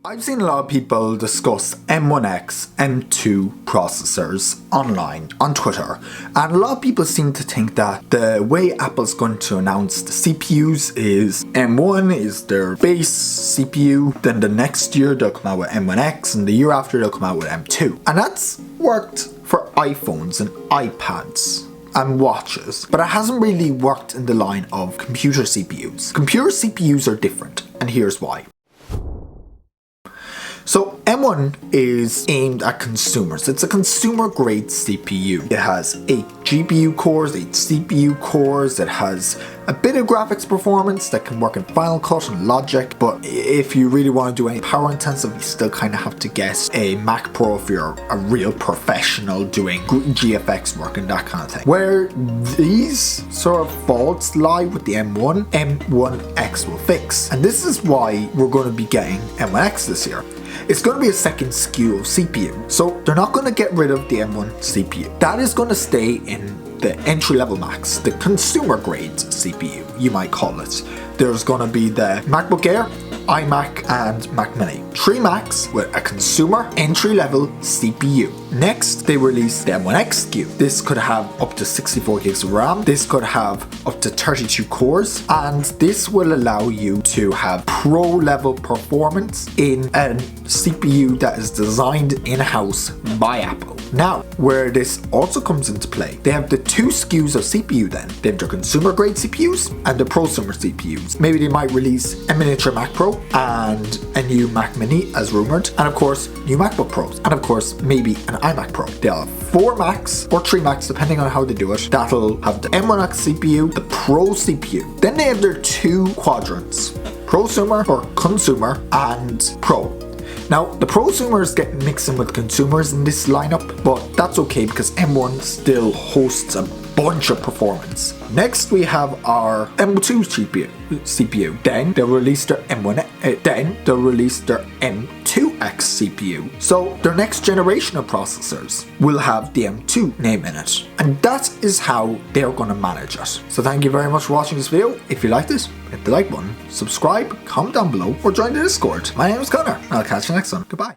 I've seen a lot of people discuss M1X, M2 processors online, on Twitter, and a lot of people seem to think that the way Apple's going to announce the CPUs is M1 is their base CPU, then the next year they'll come out with M1X, and the year after they'll come out with M2. And that's worked for iPhones and iPads and watches, but it hasn't really worked in the line of computer CPUs. Computer CPUs are different, and here's why. So M1 is aimed at consumers. It's a consumer grade CPU. It has 8 GPU cores, 8 CPU cores. It has a bit of graphics performance that can work in Final Cut and Logic, but if you really want to do any power intensive, you still kind of have to get a Mac Pro if you're a real professional doing GFX work and that kind of thing. Where these sort of faults lie with the M1, M1X will fix. And this is why we're going to be getting M1X this year. It's going to be a second SKU of CPU. So they're not going to get rid of the M1 CPU. That is going to stay in the entry-level Macs, the consumer grade CPU, you might call it. There's going to be the MacBook Air, iMac and Mac Mini. 3 Macs with a consumer entry-level CPU. Next, they released the M1X SKU. This could have up to 64 gigs of RAM. This could have up to 32 cores. And this will allow you to have pro-level performance in a CPU that is designed in-house by Apple. Now, where this also comes into play, they have the 2 SKUs of CPU then. They have their consumer grade CPUs and the prosumer CPUs. Maybe they might release a miniature Mac Pro and a new Mac Mini as rumored, and of course new MacBook Pros, and of course maybe an iMac Pro. They'll have 4 Macs or 3 Macs depending on how they do it. That'll have the M1X CPU, the Pro CPU. Then they have their 2 quadrants, prosumer or consumer and Pro. Now, the prosumers get mixed in with consumers in this lineup, but that's okay because M1 still hosts a bunch of performance. Next, we have our M2 CPU. Then they'll release their they'll release their M2X CPU. So their next generation of processors will have the M2 name in it, and that is how they're going to manage it. So thank you very much for watching this video. If you liked it, hit the like button, subscribe, comment down below, or join the Discord. My name is Connor, and I'll catch you next time. Goodbye.